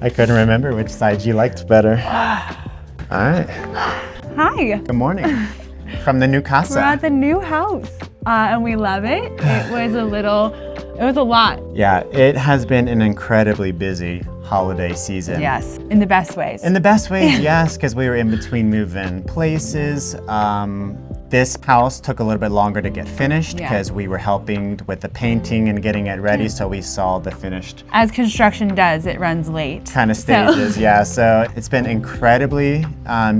I couldn't remember which side you liked better. All right. Hi. Good morning. From the new casa. We're at the new house, and we love it. It was a lot. Yeah, it has been an incredibly busy holiday season. Yes, in the best ways. In the best ways, yes, because we were in between move-in places. This house took a little bit longer to get finished because we were helping with the painting and getting it ready, so we saw the finished. As construction does, it runs late. Kind of stages, yeah. So it's been incredibly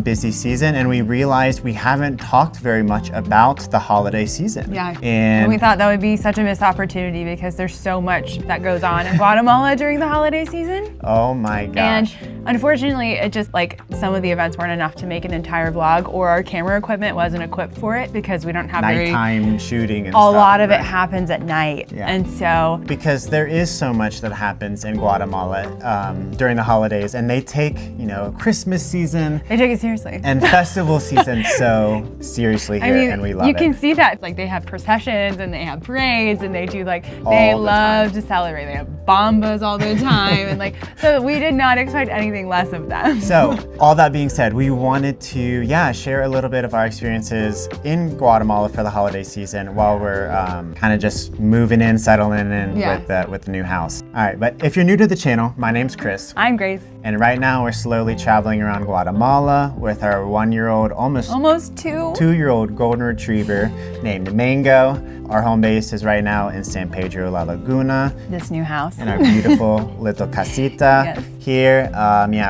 busy season, and we realized we haven't talked very much about the holiday season. Yeah, and we thought that would be such a missed opportunity because there's so much that goes on in Guatemala during the holiday season. Oh my gosh. And unfortunately, it just like some of the events weren't enough to make an entire vlog, or our camera equipment wasn't equipped for it because we don't have nighttime shooting and a stuff. lot of it happens at night. Yeah. And so because there is so much that happens in Guatemala during the holidays, and they take, you know, Christmas season, they take it seriously, and festival season so seriously here, and we love it. You can see that, like they have processions and they have parades and they do like, they love to celebrate. They have bombas all the time and like, so we did not expect anything less of them. So all that being said, we wanted to, share a little bit of our experiences in Guatemala for the holiday season while we're kind of just moving in, settling in with the new house. All right, but if you're new to the channel, my name's Chris. I'm Grace. And right now we're slowly traveling around Guatemala with our 1-year-old, almost 2-year-old golden retriever named Mango. Our home base is right now in San Pedro La Laguna. This new house. In our beautiful little casita here.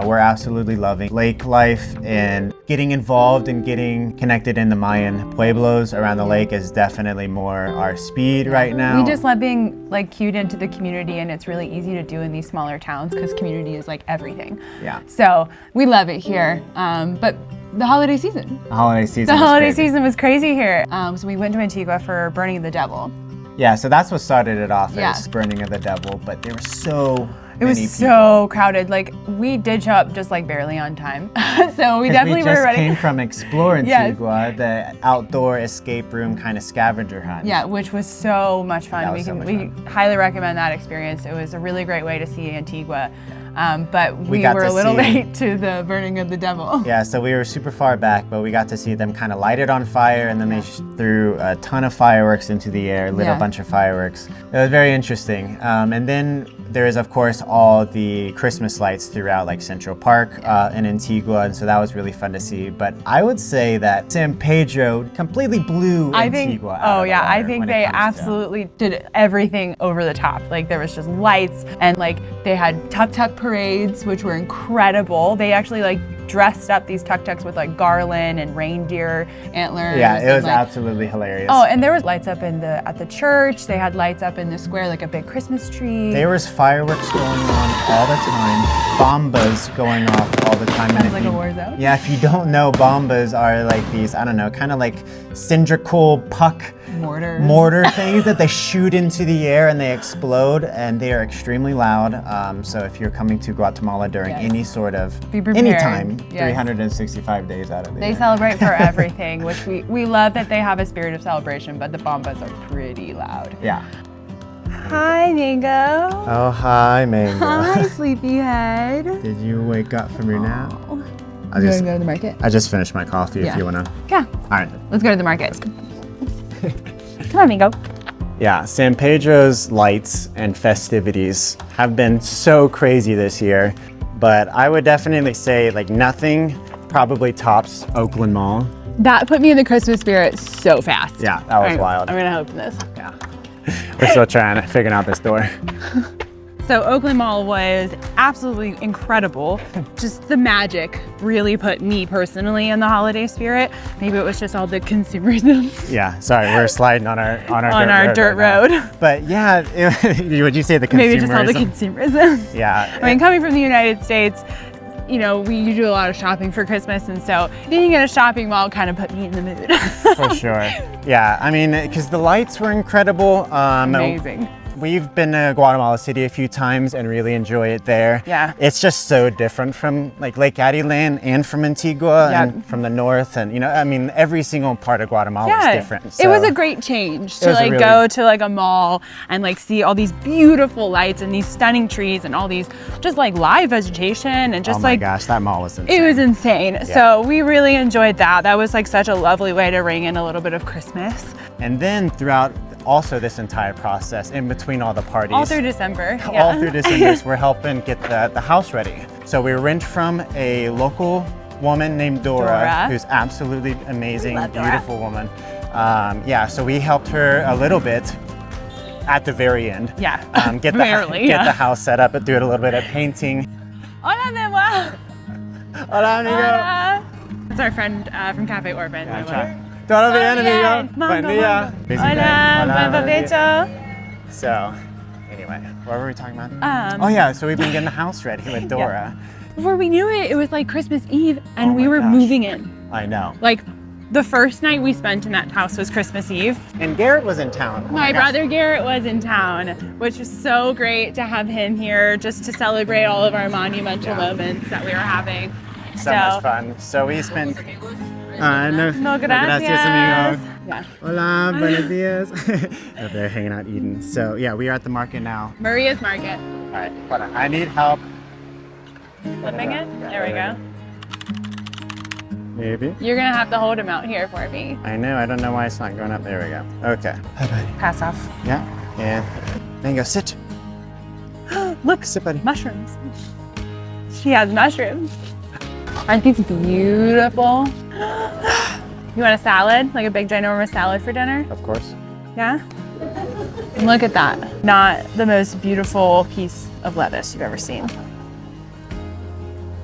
We're absolutely loving lake life, and getting involved and getting connected in the Mayan pueblos around the lake is definitely more our speed right now. We just love being like cued into the community, and it's really easy to do in these smaller towns because community is like everything. Yeah. So we love it here, but the holiday season. The holiday season was crazy here. So we went to Antigua for Burning of the Devil. Yeah, so that's what started it off as Burning of the Devil, but there were so It was so crowded. Like, we did show up just like barely on time. So we definitely were ready. We just came from Explore Antigua, the outdoor escape room kind of scavenger hunt. Yeah, which was so much fun. We highly recommend that experience. It was a really great way to see Antigua. But we were a little late to the Burning of the Devil. Yeah, so we were super far back, but we got to see them kind of light it on fire, and then they threw a ton of fireworks into the air, lit a bunch of fireworks. It was very interesting. And then there is, of course, all the Christmas lights throughout, like Central Park in Antigua, and so that was really fun to see. But I would say that San Pedro completely blew Antigua out of the water. I think they absolutely did everything over the top. Like, there was just lights, and like they had tuk-tuk parades, which were incredible. They actually like dressed up these tuk-tuks with like garland and reindeer antlers. Yeah, it was absolutely hilarious. Oh, and there was lights up at the church. They had lights up in the square, like a big Christmas tree. There was fireworks going on all the time, bombas going off all the time. Sounds like a war zone. Yeah, if you don't know, bombas are like these, I don't know, kind of like cylindrical puck mortar things that they shoot into the air and they explode, and they are extremely loud. So if you're coming to Guatemala during any sort of, anytime, 365 days out of the year. They celebrate for everything, which we love that they have a spirit of celebration, but the bombas are pretty loud. Yeah. Hi, Mango. Oh, hi, Mango. Hi, sleepyhead. Did you wake up from your nap? You want to go to the market? I just finished my coffee if you want to. Yeah. All right. Let's go to the market. Come on, Mango. Yeah, San Pedro's lights and festivities have been so crazy this year, but I would definitely say like nothing probably tops Oakland Mall. That put me in the Christmas spirit so fast. Yeah, that was wild. I'm gonna open this. Yeah. We're still trying to figure out this door. So Oakland Mall was absolutely incredible. Just the magic really put me personally in the holiday spirit. Maybe it was just all the consumerism. Yeah, sorry, we're sliding on our dirt road. But yeah, would you say the consumerism? Maybe just all the consumerism. Yeah. I mean, coming from the United States, you know, we do a lot of shopping for Christmas, and so being in a shopping mall kind of put me in the mood. For sure. Yeah, I mean, because the lights were incredible. Amazing. we've been to Guatemala City a few times and really enjoy it there. Yeah. It's just so different from like Lake Atitlan and from Antigua and from the north. And, you know, I mean, every single part of Guatemala is different. So it was a great change to like go to like a mall and like see all these beautiful lights and these stunning trees and all these just like live vegetation and just oh my gosh, that mall was insane. It was insane. Yeah. So we really enjoyed that. That was like such a lovely way to ring in a little bit of Christmas. And then throughout also this entire process, in between all the parties. All through December. All through December, we're helping get the house ready. So we rent from a local woman named Dora. Who's absolutely amazing, beautiful woman. Yeah, so we helped her a little bit at the very end. Yeah, get the house set up, do it a little bit of painting. Hola, mi amor. Hola, amigo. Hola. It's our friend from Cafe Orban. Todo bien, amigo. Buen día. Hola, buen provecho. So, anyway, what were we talking about? Oh yeah, so we've been getting the house ready with Dora. Before we knew it, it was like Christmas Eve and we were moving in. I know. Like, the first night we spent in that house was Christmas Eve. And Garrett was in town. My brother Garrett was in town, which was so great to have him here just to celebrate all of our monumental moments that we were having. So much fun. So we spent... no, gracias. Amigos. Yeah. Hola, buenos dias. They're hanging out eating. So yeah, we are at the market now. Maria's Market. All right, hold on. I need help. Flipping it? There we go. Maybe. You're gonna have to hold him out here for me. I know, I don't know why it's not going up. There we go. Okay. Hi, buddy. Pass off. Yeah, and Mango, sit. Look, sit, buddy. Mushrooms. She has mushrooms. Aren't these beautiful? You want a salad? Like a big ginormous salad for dinner? Of course. Yeah? And look at that. Not the most beautiful piece of lettuce you've ever seen.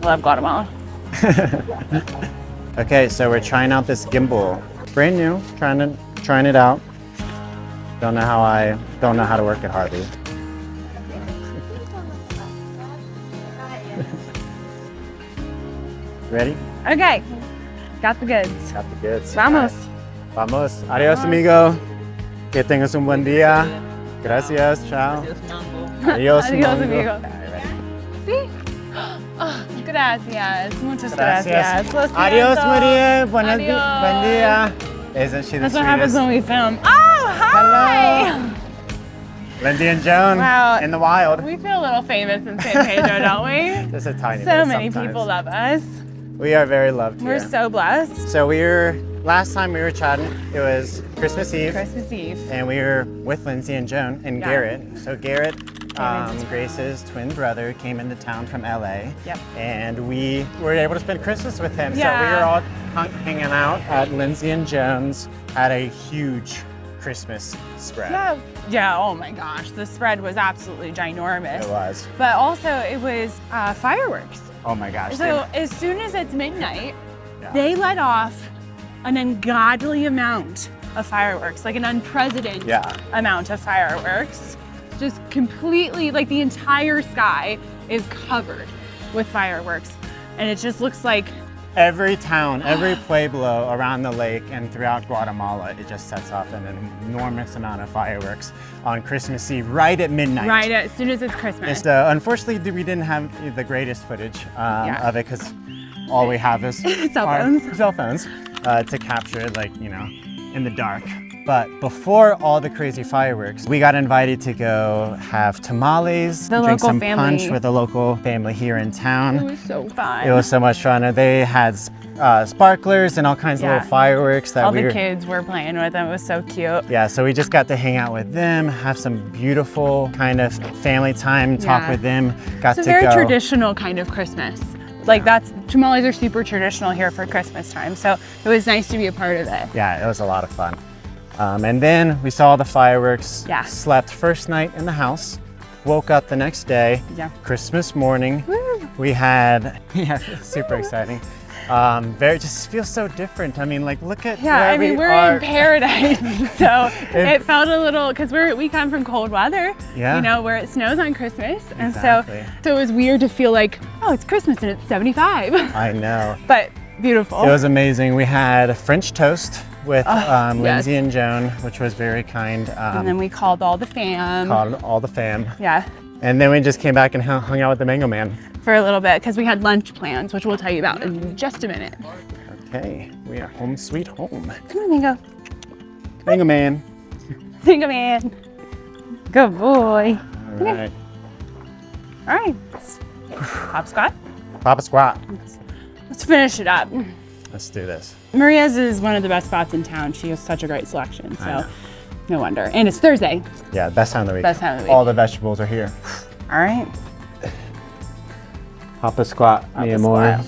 I love Guatemala. Okay, so we're trying out this gimbal. Brand new, trying it out. Don't know how to work it hardly. Ready? Okay, got the goods. Got the goods. Vamos. Right. Vamos. Adios, amigo. Que tengas un buen día. Gracias. Chao. Adios, amigo. Sí. Oh, gracias. Muchas gracias. Adios, Maria. Buen día. Isn't she the That's sweetest? what happens when we film. Oh, hi. Hello. Lindsay and Joan in the wild. We feel a little famous in San Pedro, don't we? Just a tiny bit. So many people love us. We are very loved here. We're so blessed. So last time we were chatting, it was Christmas Eve. Christmas Eve. And we were with Lindsay and Joan and Garrett. So Garrett, Grace's twin brother, came into town from LA. Yep. And we were able to spend Christmas with him. Yeah. So we were all hanging out at Lindsay and Joan's, had a huge Christmas spread. Yeah, oh my gosh, the spread was absolutely ginormous. It was. But also it was fireworks. Oh my gosh. So as soon as it's midnight, they let off an ungodly amount of fireworks, like an unprecedented amount of fireworks. Just completely, like the entire sky is covered with fireworks. And it just looks like every town, every pueblo around the lake and throughout Guatemala, it just sets off an enormous amount of fireworks on Christmas Eve, right at midnight. Right as soon as it's Christmas. Unfortunately, we didn't have the greatest footage of it because all we have is cell phones to capture it, like, you know, in the dark. But before all the crazy fireworks, we got invited to go have tamales, drink some punch with a local family here in town. It was so fun. It was so much fun. They had sparklers and all kinds of little fireworks that all the kids were playing with them. It was so cute. Yeah, so we just got to hang out with them, have some beautiful kind of family time, talk with them. It's a very traditional kind of Christmas. Like tamales are super traditional here for Christmas time. So it was nice to be a part of it. Yeah, it was a lot of fun. And then we saw the fireworks, slept first night in the house, woke up the next day, Christmas morning. Woo. We had, super exciting. Just feels so different. I mean, like, look at where we're in paradise. So it felt a little, because we come from cold weather, you know, where it snows on Christmas. And so it was weird to feel like, oh, it's Christmas and it's 75. I know. But beautiful. It was amazing. We had French toast with Lindsay and Joan, which was very kind. And then we called all the fam. Yeah. And then we just came back and hung out with the Mango Man. For a little bit, because we had lunch plans, which we'll tell you about in just a minute. Okay, we are home sweet home. Come on, Mango. Mango Man. Mango Man. Good boy. All right. All right. Hop squat. Papa squat. Let's finish it up. Let's do this. Maria's is one of the best spots in town. She has such a great selection, so no wonder. And it's Thursday. Yeah, best time of the week. Best time of the week. All the vegetables are here. All right. Papa squat, mi amor.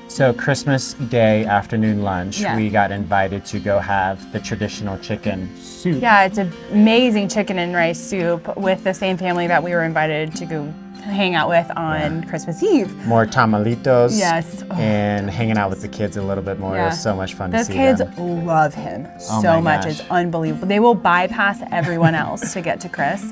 So Christmas Day afternoon lunch, we got invited to go have the traditional chicken soup. Yeah, it's an amazing chicken and rice soup with the same family that we were invited to go hang out with on Christmas Eve. More tamalitos. Yes. And hanging out with the kids a little bit more. It was so much fun to see them. The kids love him so much. It's unbelievable. They will bypass everyone else to get to Chris.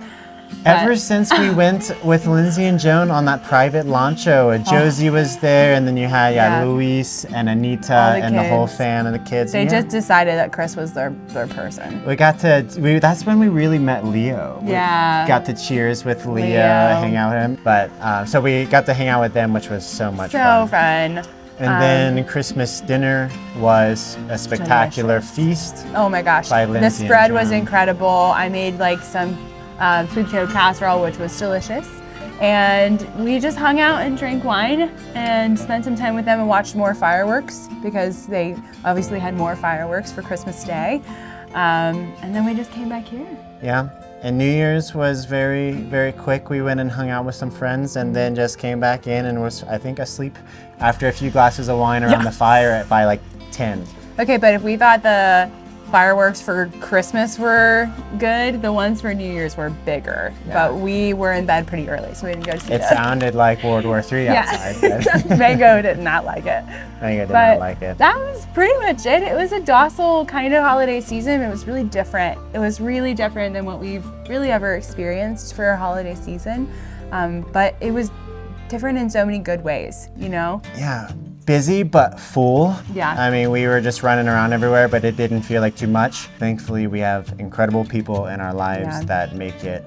Ever since we went with Lindsay and Joan on that private Lancho, Josie was there, and then you had Luis and Anita and the whole fam and the kids. They just decided that Chris was their person. We got to, that's when we really met Leo. Yeah. We got to cheers with Leo, hang out with him. But, so we got to hang out with them, which was so much fun. So fun. And then Christmas dinner was a spectacular feast. Oh my gosh. By Lindsay the spread was incredible. I made like some sweet potato casserole, which was delicious. And we just hung out and drank wine and spent some time with them and watched more fireworks because they obviously had more fireworks for Christmas Day. And then we just came back here. Yeah. And New Year's was very, very quick. We went and hung out with some friends and then just came back in and was, I think, asleep after a few glasses of wine around the fire by like 10. Okay, but if we thought the fireworks for Christmas were good, the ones for New Year's were bigger. Yeah. But we were in bed pretty early, so we didn't go to see it. It sounded like World War III outside. Mango did not like it. Mango did not like it. That was pretty much it. It was a docile kind of holiday season. It was really different. It was really different than what we've really ever experienced for a holiday season. But it was different in so many good ways, you know? Yeah. Busy but full. Yeah. I mean, we were just running around everywhere, but it didn't feel like too much. Thankfully, we have incredible people in our lives that make it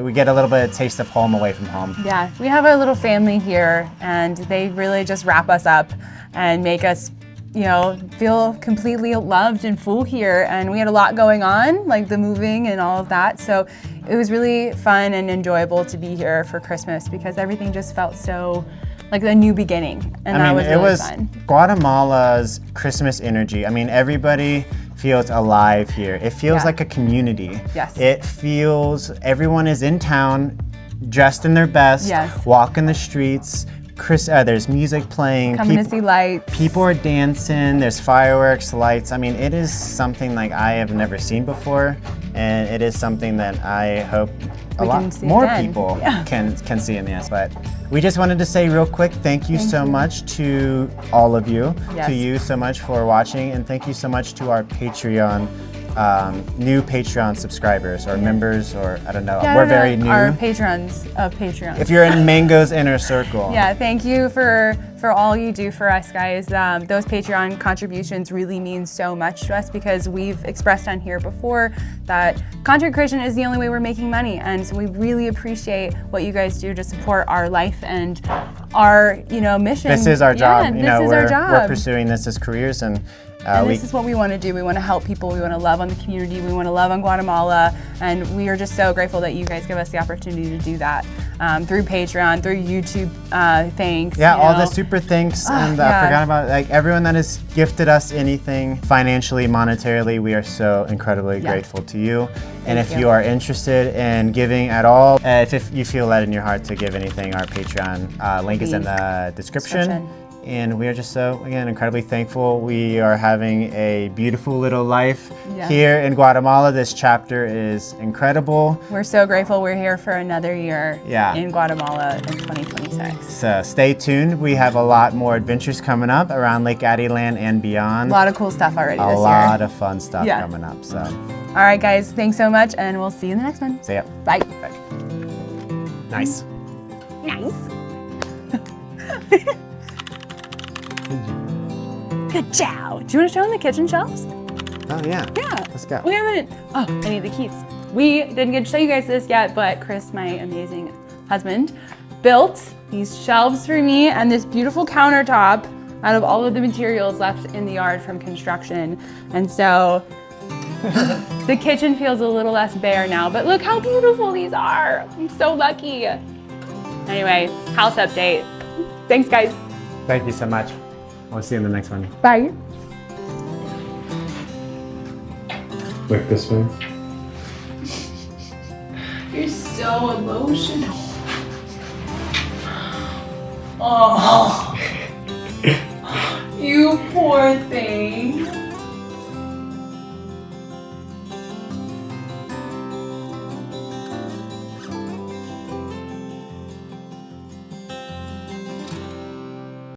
we get a little bit of taste of home away from home. Yeah, we have a little family here, and they really just wrap us up and make us, you know, feel completely loved and full here. And we had a lot going on, like the moving and all of that. So it was really fun and enjoyable to be here for Christmas because everything just felt so like a new beginning, and that was really fun. Guatemala's Christmas energy. I mean, everybody feels alive here. It feels like a community. Yes. It feels everyone is in town, dressed in their best, walking the streets. There's music playing. Coming to see lights. People are dancing. There's fireworks, lights. I mean, it is something like I have never seen before, and it is something that I hope a lot more people can see in this. But we just wanted to say real quick, thank you so much to all of you, to you so much for watching, and thank you so much to our Patreon, new Patreon subscribers or members, or I don't know, we're very new. Our patrons of Patreon. If you're in Mango's inner circle. Yeah, thank you for all you do for us, guys. Those Patreon contributions really mean so much to us because we've expressed on here before that content creation is the only way we're making money, and so we really appreciate what you guys do to support our life and our, you know, mission. This is our job. You know, our job. We're pursuing this as careers, and this is what we want to do. We want to help people. We want to love on the community. We want to love on Guatemala. And we are just so grateful that you guys give us the opportunity to do that through Patreon, through YouTube. Thanks. Yeah, all the super thanks. And I forgot about like everyone that has gifted us anything financially, monetarily. We are so incredibly grateful to you. And if you are interested in giving at all, if you feel led in your heart to give anything, our Patreon link is in the description. And we are just so, again, incredibly thankful. We are having a beautiful little life here in Guatemala. This chapter is incredible. We're so grateful we're here for another year in Guatemala in 2026. So stay tuned. We have a lot more adventures coming up around Lake Addieland and beyond. A lot of cool stuff already this year. A lot of fun stuff coming up. So. All right, guys. Thanks so much, and we'll see you in the next one. See ya. Bye. Nice. Nice. Ciao. Do you want to show them the kitchen shelves? Oh yeah. Yeah. Let's go. We haven't. Oh, I need the keys. We didn't get to show you guys this yet, but Chris, my amazing husband, built these shelves for me and this beautiful countertop out of all of the materials left in the yard from construction. And so the kitchen feels a little less bare now, but look how beautiful these are. I'm so lucky. Anyway, house update. Thanks, guys. Thank you so much. I'll see you in the next one. Bye. Like this one. You're so emotional. Oh, you poor thing.